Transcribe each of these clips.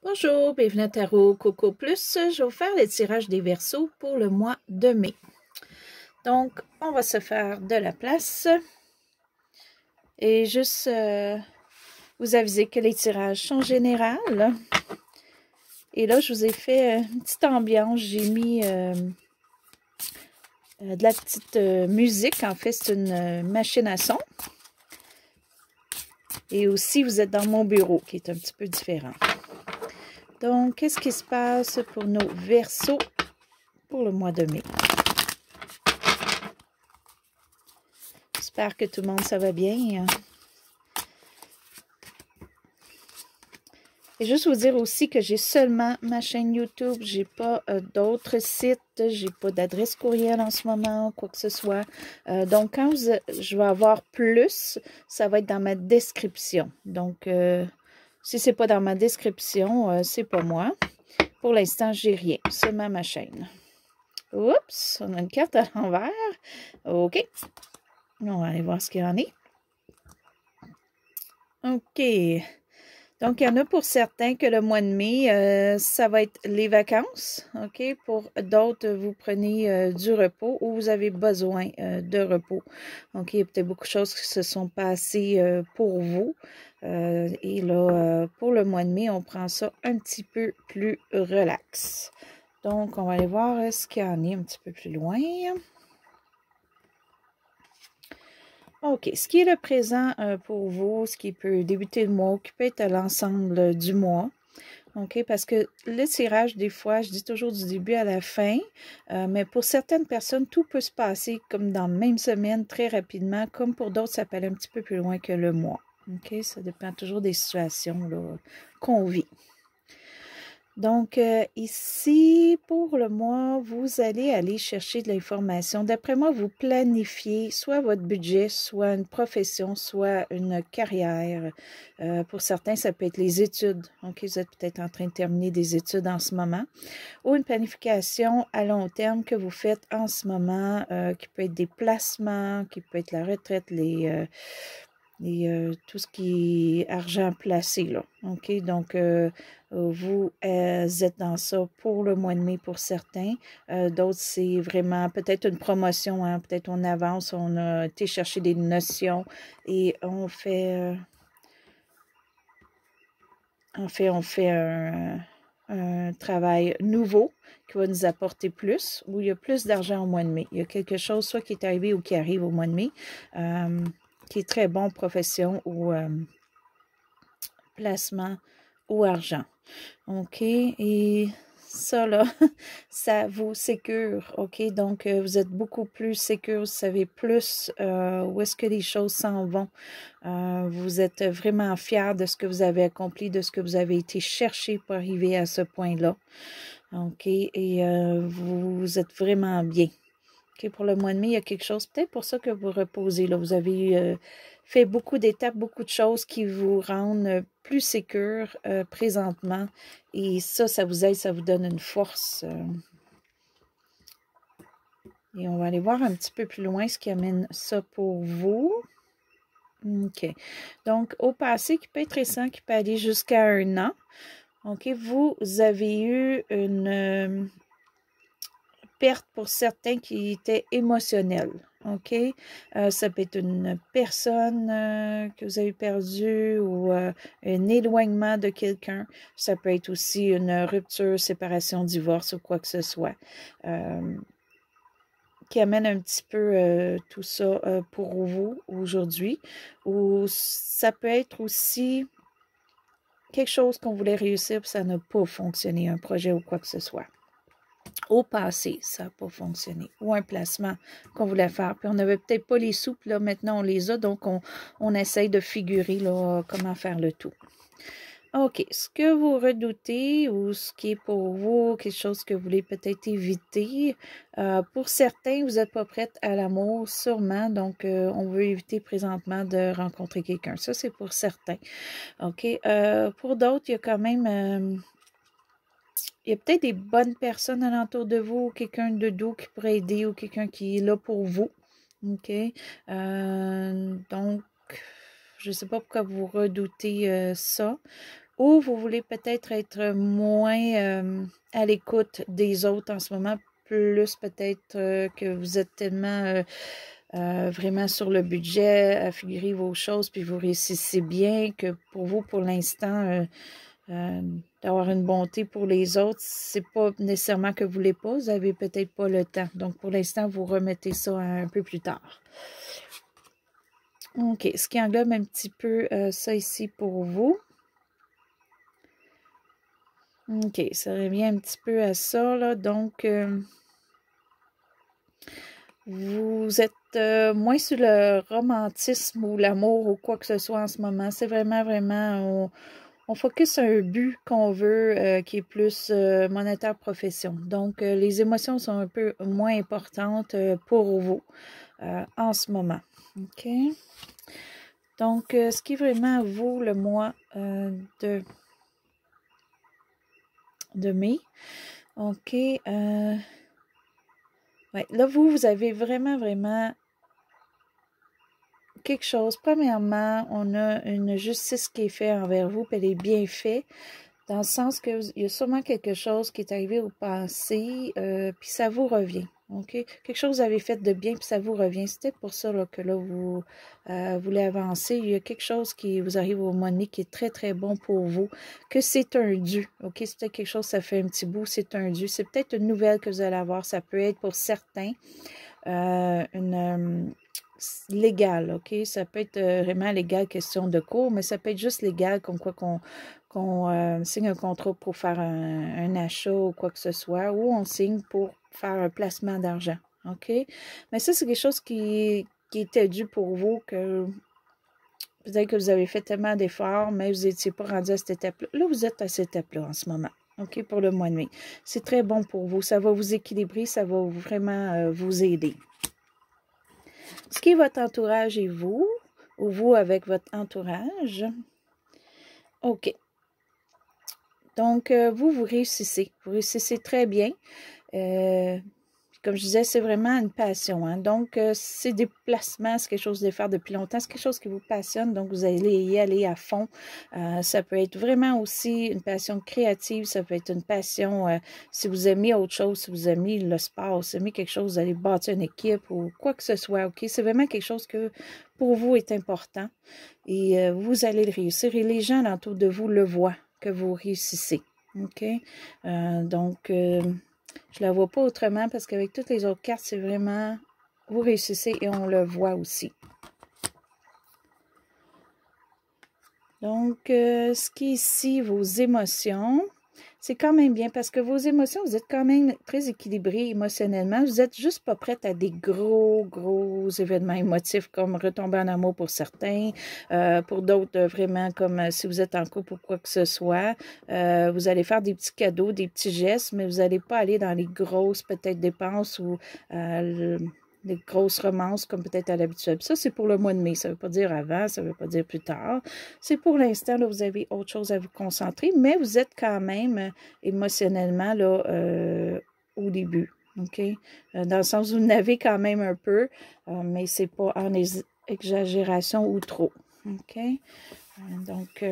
Bonjour, bienvenue à Tarot Coco Plus. Je vais vous faire le tirage des Verseaux pour le mois de mai. Donc, on va se faire de la place. Et juste vous aviser que les tirages sont généraux. Et là, je vous ai fait une petite ambiance. J'ai mis de la petite musique. En fait, c'est une machine à son. Et aussi, vous êtes dans mon bureau, qui est un petit peu différent. Donc, qu'est-ce qui se passe pour nos Verseaux pour le mois de mai? J'espère que tout le monde, ça va bien. Et juste vous dire aussi que j'ai seulement ma chaîne YouTube. J'ai pas d'autres sites. J'ai pas d'adresse courriel en ce moment, quoi que ce soit. Donc, quand je vais avoir plus, ça va être dans ma description. Donc, si c'est pas dans ma description, c'est pas moi. Pour l'instant, j'ai rien. Seulement ma chaîne. Oups, on a une carte à l'envers. OK. On va aller voir ce qu'il y en est. OK. Donc, il y en a pour certains que le mois de mai, ça va être les vacances. OK? Pour d'autres, vous prenez du repos ou vous avez besoin de repos. OK? Il y a peut-être beaucoup de choses qui se sont passées pour vous. Et là, pour le mois de mai, on prend ça un petit peu plus relax. Donc, on va aller voir ce qu'il y en a un petit peu plus loin. OK. Ce qui est le présent pour vous, ce qui peut débuter le mois, qui peut être à l'ensemble du mois. OK? Parce que le tirage, des fois, je dis toujours du début à la fin, mais pour certaines personnes, tout peut se passer comme dans la même semaine, très rapidement, comme pour d'autres, ça peut aller un petit peu plus loin que le mois. OK? Ça dépend toujours des situations qu'on vit. Donc, ici, pour le mois, vous allez aller chercher de l'information. D'après moi, vous planifiez soit votre budget, soit une profession, soit une carrière. Pour certains, ça peut être les études. Donc, vous êtes peut-être en train de terminer des études en ce moment. Ou une planification à long terme que vous faites en ce moment, qui peut être des placements, qui peut être la retraite, tout ce qui est argent placé, là. OK? Donc, vous êtes dans ça pour le mois de mai pour certains. D'autres, c'est vraiment peut-être une promotion, hein? Peut-être on avance, on a été chercher des notions et on fait un travail nouveau qui va nous apporter plus, où il y a plus d'argent au mois de mai. Il y a quelque chose, soit qui est arrivé ou qui arrive au mois de mai, qui est très bon, profession ou placement ou argent. OK? Et ça, là, ça vous sécure. OK? Donc, vous êtes beaucoup plus sécure. Vous savez plus où est-ce que les choses s'en vont. Vous êtes vraiment fier de ce que vous avez accompli, de ce que vous avez été chercher pour arriver à ce point-là. OK? Et vous êtes vraiment bien. OK? Pour le mois de mai, il y a quelque chose, peut-être pour ça que vous reposez. Là. Vous avez fait beaucoup d'étapes, beaucoup de choses qui vous rendent plus sécure présentement. Et ça vous aide, ça vous donne une force. Et on va aller voir un petit peu plus loin ce qui amène ça pour vous. OK. Donc, au passé, qui peut être récent, qui peut aller jusqu'à 1 an. OK. Vous avez eu une perte pour certains qui était émotionnelle. OK? Ça peut être une personne que vous avez perdue ou un éloignement de quelqu'un. Ça peut être aussi une rupture, séparation, divorce ou quoi que ce soit. Qui amène un petit peu tout ça pour vous aujourd'hui. Ou ça peut être aussi quelque chose qu'on voulait réussir puis ça n'a pas fonctionné, un projet ou quoi que ce soit. Au passé, ça n'a pas fonctionné. Ou un placement qu'on voulait faire. Puis on n'avait peut-être pas les sous, puis là, maintenant, on les a. Donc, on essaye de figurer là, comment faire le tout. OK. Ce que vous redoutez ou ce qui est pour vous, quelque chose que vous voulez peut-être éviter. Pour certains, vous n'êtes pas prête à l'amour, sûrement. Donc, on veut éviter présentement de rencontrer quelqu'un. Ça, c'est pour certains. OK. Pour d'autres, il y a quand même... il y a peut-être des bonnes personnes alentour de vous, quelqu'un de doux qui pourrait aider ou quelqu'un qui est là pour vous. OK? Donc, je ne sais pas pourquoi vous redoutez ça. ou vous voulez peut-être être moins à l'écoute des autres en ce moment, plus peut-être que vous êtes tellement vraiment sur le budget, à figurer vos choses, puis vous réussissez bien, que pour vous, pour l'instant, d'avoir une bonté pour les autres, c'est pas nécessairement que vous voulez pas, vous avez peut-être pas le temps. Donc, pour l'instant, vous remettez ça un peu plus tard. OK, ce qui englobe un petit peu ça ici pour vous. OK, ça revient un petit peu à ça, là. Donc, vous êtes moins sur le romantisme ou l'amour ou quoi que ce soit en ce moment. C'est vraiment, on focus sur un but qu'on veut qui est plus monétaire profession. Donc, les émotions sont un peu moins importantes pour vous en ce moment. OK? Donc, ce qui est vraiment vous, le mois de mai. OK. Ouais, là, vous avez vraiment quelque chose. Premièrement, on a une justice qui est faite envers vous, puis elle est bien faite, dans le sens qu'il y a sûrement quelque chose qui est arrivé au passé, puis ça vous revient. OK? Quelque chose vous avez fait de bien, puis ça vous revient. C'était pour ça là, que là, vous voulez avancer. Il y a quelque chose qui vous arrive au mois de mai qui est très bon pour vous, que c'est un dû. OK? C'est peut-être quelque chose, ça fait un petit bout, c'est un dû. C'est peut-être une nouvelle que vous allez avoir. Ça peut être pour certains une légal, OK? Ça peut être vraiment légal, question de cours, mais ça peut être juste légal, comme quoi qu'on signe un contrat pour faire un achat ou quoi que ce soit, ou on signe pour faire un placement d'argent, OK? Mais ça, c'est quelque chose qui était dû pour vous, que peut-être que vous avez fait tellement d'efforts, mais vous n'étiez pas rendu à cette étape-là. Là, vous êtes à cette étape-là en ce moment. OK, pour le mois de mai. C'est très bon pour vous. Ça va vous équilibrer, ça va vraiment vous aider. Ce qui est votre entourage et vous, ou vous avec votre entourage. OK. Donc, vous réussissez. Vous réussissez très bien. Comme je disais, c'est vraiment une passion. Hein? Donc, c'est des placements, c'est quelque chose de faire depuis longtemps, c'est quelque chose qui vous passionne, donc vous allez y aller à fond. Ça peut être vraiment aussi une passion créative, ça peut être une passion, si vous aimez autre chose, si vous aimez le sport, si vous aimez quelque chose, vous allez bâtir une équipe ou quoi que ce soit, OK? C'est vraiment quelque chose que pour vous est important et vous allez le réussir et les gens autour de vous le voient que vous réussissez, OK? Donc, je la vois pas autrement parce qu'avec toutes les autres cartes, c'est vraiment, vous réussissez et on le voit aussi. Donc, ce qui est ici, vos émotions, c'est quand même bien parce que vos émotions, vous êtes quand même très équilibré émotionnellement. Vous n'êtes juste pas prête à des gros événements émotifs comme retomber en amour pour certains. Pour d'autres, vraiment comme si vous êtes en couple ou quoi que ce soit. Vous allez faire des petits cadeaux, des petits gestes, mais vous n'allez pas aller dans les grosses peut-être dépenses ou des grosses romances comme peut-être à l'habitude. Ça, c'est pour le mois de mai. Ça ne veut pas dire avant, ça ne veut pas dire plus tard. C'est pour l'instant, là, vous avez autre chose à vous concentrer, mais vous êtes quand même émotionnellement là, au début. OK? Dans le sens où vous n'avez quand même un peu, mais c'est pas en exagération ou trop. OK? Donc,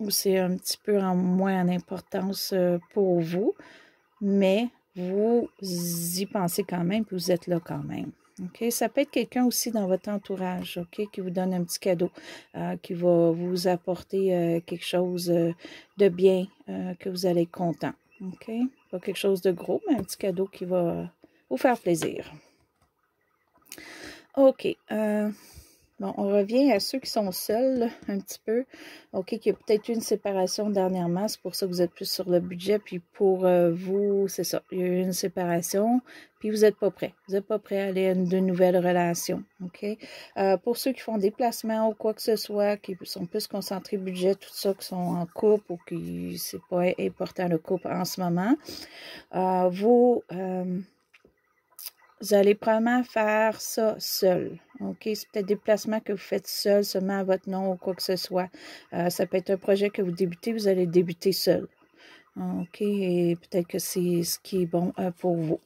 c'est un petit peu moins en importance pour vous, mais vous y pensez quand même, puis vous êtes là quand même. OK? Ça peut être quelqu'un aussi dans votre entourage, OK, qui vous donne un petit cadeau, qui va vous apporter quelque chose de bien, que vous allez être content. OK? Pas quelque chose de gros, mais un petit cadeau qui va vous faire plaisir. OK. Bon, on revient à ceux qui sont seuls un petit peu. OK, qu'il y a peut-être eu une séparation dernièrement, c'est pour ça que vous êtes plus sur le budget. Puis pour vous, c'est ça, il y a eu une séparation, puis vous n'êtes pas prêt. Vous n'êtes pas prêt à aller à de nouvelles relations. OK? Pour ceux qui font des placements ou quoi que ce soit, qui sont plus concentrés budget, tout ça, qui sont en couple ou qui c'est pas important le couple en ce moment, vous allez probablement faire ça seul. OK? C'est peut-être des placements que vous faites seul, seulement à votre nom ou quoi que ce soit. Ça peut être un projet que vous débutez, vous allez débuter seul. OK? Et peut-être que c'est ce qui est bon pour vous.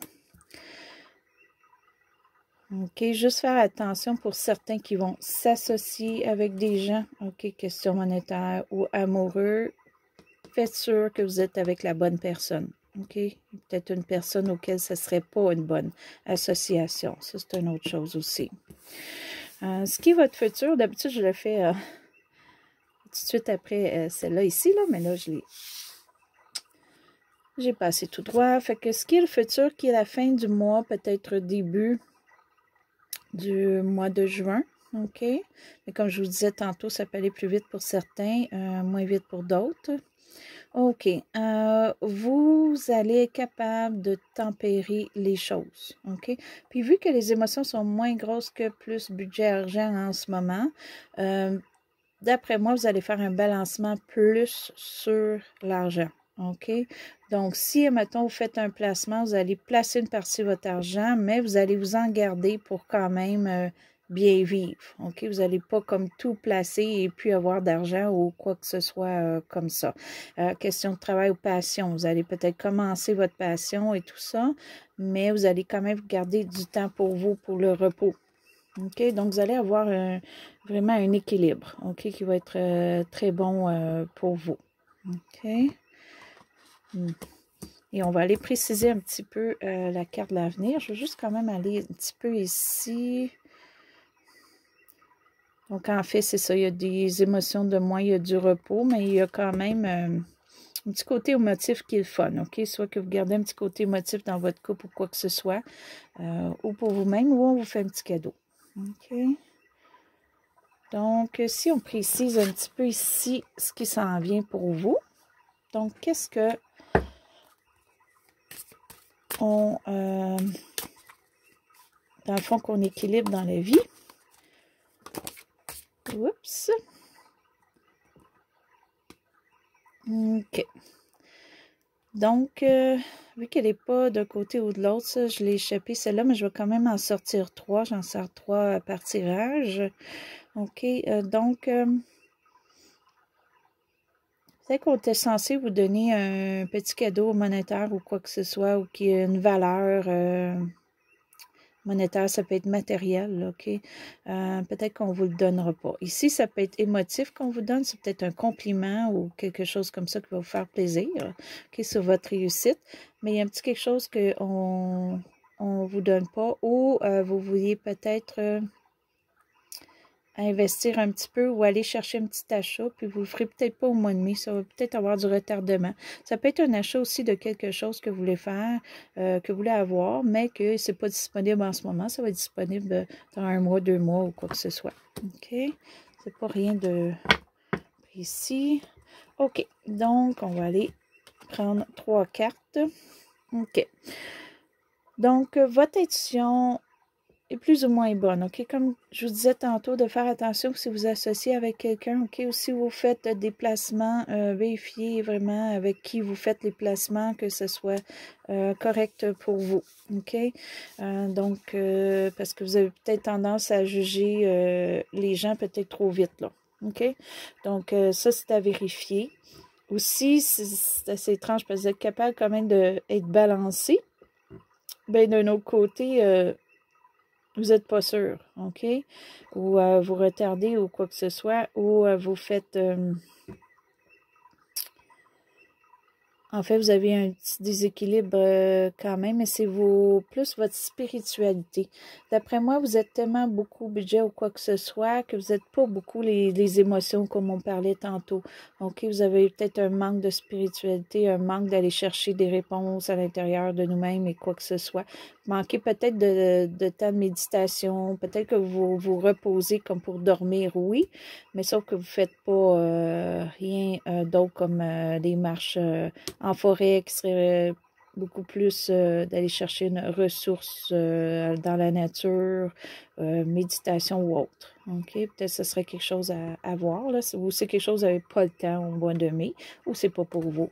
OK, juste faire attention pour certains qui vont s'associer avec des gens, OK, question monétaire ou amoureux. Faites sûr que vous êtes avec la bonne personne, OK? Peut-être une personne auquel ce ne serait pas une bonne association. Ça, c'est une autre chose aussi. Ce qui est votre futur, d'habitude, je le fais tout de suite après celle-là ici, là, mais là, j'ai passé tout droit. Fait que ce qui est le futur, qui est la fin du mois, peut-être début du mois de juin, OK? Mais comme je vous disais tantôt, ça peut aller plus vite pour certains, moins vite pour d'autres. OK. Vous allez être capable de tempérer les choses, OK? Puis vu que les émotions sont moins grosses que plus budget argent en ce moment, d'après moi, vous allez faire un balancement plus sur l'argent, OK? Donc, si, mettons, vous faites un placement, vous allez placer une partie de votre argent, mais vous allez vous en garder pour quand même bien vivre, OK? Vous n'allez pas comme tout placer et puis avoir d'argent ou quoi que ce soit comme ça. Question de travail ou passion, vous allez peut-être commencer votre passion et tout ça, mais vous allez quand même garder du temps pour vous, pour le repos. OK? Donc, vous allez avoir vraiment un équilibre, OK? Qui va être très bon pour vous. OK? Et on va aller préciser un petit peu la carte de l'avenir. Je vais juste quand même aller un petit peu ici. Donc, en fait, c'est ça. Il y a des émotions de moins, il y a du repos, mais il y a quand même un petit côté émotif qui est le fun, OK? Soit que vous gardez un petit côté émotif dans votre couple ou quoi que ce soit, ou pour vous-même, ou on vous fait un petit cadeau. OK? Donc, si on précise un petit peu ici ce qui s'en vient pour vous. Donc, qu'est-ce que on... dans le fond, qu'on équilibre dans la vie. Oups. OK. Donc, vu qu'elle n'est pas d'un côté ou de l'autre, ça, je l'ai échappé celle-là, mais je vais quand même en sortir 3. J'en sors 3 par tirage. OK. Donc, c'est qu'on était censé vous donner un petit cadeau monétaire ou quoi que ce soit, ou qui a une valeur monétaire, ça peut être matériel, OK? Peut-être qu'on ne vous le donnera pas. Ici, ça peut être émotif qu'on vous donne, c'est peut-être un compliment ou quelque chose comme ça qui va vous faire plaisir, OK, sur votre réussite. Mais il y a un petit quelque chose qu'on ne vous donne pas ou vous vouliez peut-être investir un petit peu ou aller chercher un petit achat, puis vous ne le ferez peut-être pas au mois de mai, ça va peut-être avoir du retardement. Ça peut être un achat aussi de quelque chose que vous voulez faire, que vous voulez avoir, mais que ce n'est pas disponible en ce moment, ça va être disponible dans 1 mois, 2 mois ou quoi que ce soit. OK? C'est pas rien de précis. OK, donc on va aller prendre 3 cartes. OK. Donc, votre intuition est plus ou moins bonne, OK? Comme je vous disais tantôt, de faire attention si vous associez avec quelqu'un, OK? Ou si vous faites des placements, vérifiez vraiment avec qui vous faites les placements, que ce soit correct pour vous, OK? Donc, parce que vous avez peut-être tendance à juger les gens peut-être trop vite, là, OK? Donc, ça, c'est à vérifier. Aussi, c'est assez étrange parce que vous êtes capable quand même d'être balancé. Bien, d'un autre côté, vous n'êtes pas sûr, OK? Ou vous retardez ou quoi que ce soit, ou vous faites... en fait, vous avez un petit déséquilibre quand même, mais c'est plus votre spiritualité. D'après moi, vous êtes tellement beaucoup budget ou quoi que ce soit que vous n'êtes pas beaucoup les émotions comme on parlait tantôt. OK? Vous avez peut-être un manque de spiritualité, un manque d'aller chercher des réponses à l'intérieur de nous-mêmes et quoi que ce soit. Manquez peut-être de temps de méditation, peut-être que vous vous reposez comme pour dormir, oui, mais sauf que vous ne faites pas rien d'autre comme des marches en forêt qui serait beaucoup plus d'aller chercher une ressource dans la nature, méditation ou autre. OK? Peut-être que ce serait quelque chose à voir, là, ou c'est quelque chose que vous n'avez pas le temps au mois de mai, ou c'est pas pour vous.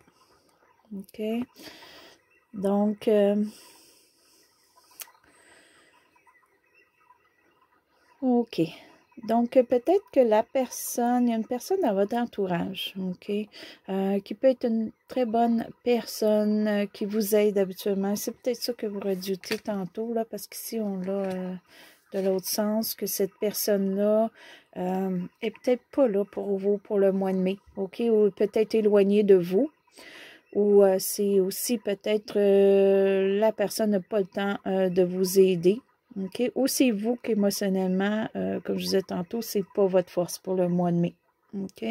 OK? Donc, OK. Donc, peut-être que il y a une personne dans votre entourage, OK, qui peut être une très bonne personne qui vous aide habituellement. C'est peut-être ça que vous redoutez tantôt, là, parce qu'ici, on l'a de l'autre sens, que cette personne-là est peut-être pas là pour vous pour le mois de mai, OK? Ou peut-être éloignée de vous. Ou c'est aussi peut-être la personne n'a pas le temps de vous aider. OK? Ou c'est vous qu'émotionnellement, comme je disais tantôt, c'est pas votre force pour le mois de mai. OK?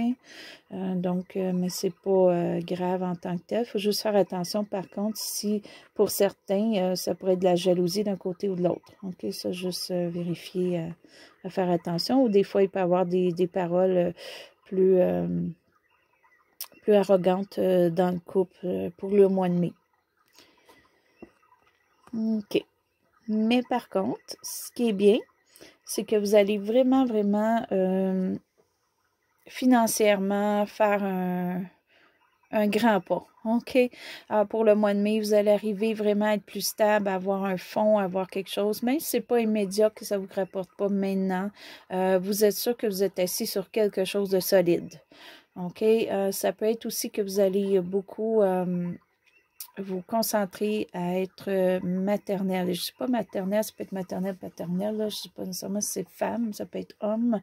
Mais c'est pas grave en tant que tel. Il faut juste faire attention, par contre, si pour certains, ça pourrait être de la jalousie d'un côté ou de l'autre. OK? Ça, juste vérifier à faire attention. Ou des fois, il peut y avoir des paroles plus arrogantes dans le couple pour le mois de mai. OK. Mais par contre, ce qui est bien, c'est que vous allez vraiment, vraiment financièrement faire un grand pas. OK? Alors, pour le mois de mai, vous allez arriver vraiment à être plus stable, à avoir un fonds, à avoir quelque chose. Même si ce n'est pas immédiat, que ça ne vous rapporte pas maintenant, vous êtes sûr que vous êtes assis sur quelque chose de solide. OK? Ça peut être aussi que vous allez beaucoup vous concentrer à être maternelle. Je ne sais pas maternelle, ça peut être maternelle, paternelle, là, je ne sais pas nécessairement si c'est femme, ça peut être homme.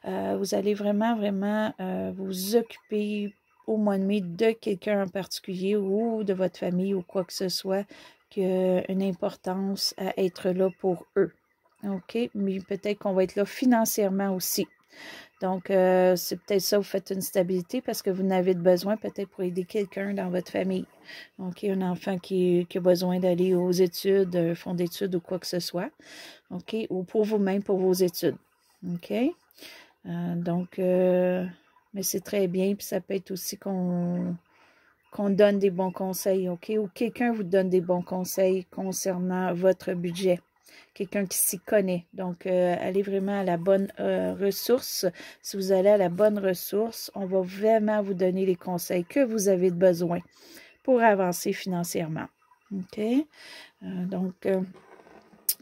Vous allez vraiment, vraiment vous occuper au mois de mai de quelqu'un en particulier ou de votre famille ou quoi que ce soit qui a une importance à être là pour eux. OK? Mais peut-être qu'on va être là financièrement aussi. Donc, c'est peut-être ça, vous faites une stabilité parce que vous en avez besoin peut-être pour aider quelqu'un dans votre famille. OK, un enfant qui a besoin d'aller aux études, un fonds d'études ou quoi que ce soit. OK, ou pour vous-même, pour vos études. OK? Mais c'est très bien, puis ça peut être aussi qu'on donne des bons conseils, OK? Ou quelqu'un vous donne des bons conseils concernant votre budget. Quelqu'un qui s'y connaît. Donc, allez vraiment à la bonne ressource. Si vous allez à la bonne ressource, on va vraiment vous donner les conseils que vous avez besoin pour avancer financièrement. OK?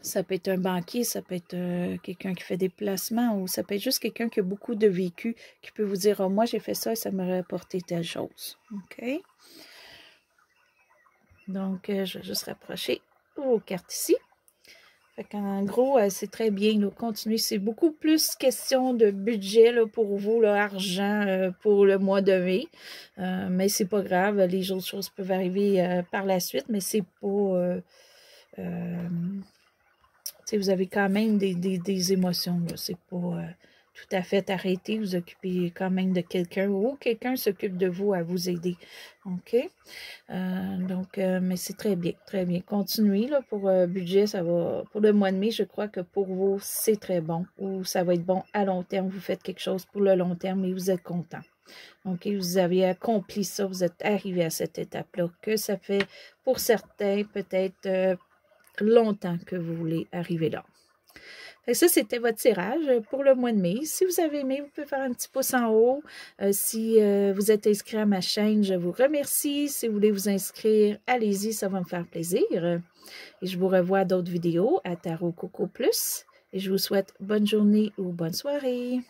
Ça peut être un banquier, ça peut être quelqu'un qui fait des placements ou ça peut être juste quelqu'un qui a beaucoup de vécu qui peut vous dire « Oh, moi, j'ai fait ça et ça m'aurait apporté telle chose. » OK? Donc, je vais juste rapprocher vos cartes ici. Fait qu'en gros, c'est très bien. Là, continuez. C'est beaucoup plus question de budget là, pour vous, là, argent pour le mois de mai. Mais c'est pas grave. Les autres choses peuvent arriver par la suite, mais c'est pas... vous avez quand même des émotions. C'est pas tout à fait arrêté. Vous occupez quand même de quelqu'un ou quelqu'un s'occupe de vous à vous aider. OK? Mais c'est très bien, très bien. Continuez là, pour budget, ça va. Pour le mois de mai, je crois que pour vous, c'est très bon. Ou ça va être bon à long terme. Vous faites quelque chose pour le long terme et vous êtes content. OK, vous avez accompli ça, vous êtes arrivé à cette étape-là, que ça fait pour certains peut-être longtemps que vous voulez arriver là. Et ça, c'était votre tirage pour le mois de mai. Si vous avez aimé, vous pouvez faire un petit pouce en haut. Si vous êtes inscrit à ma chaîne, je vous remercie. Si vous voulez vous inscrire, allez-y, ça va me faire plaisir. Et je vous revois à d'autres vidéos à Tarot Coco Plus. Et je vous souhaite bonne journée ou bonne soirée.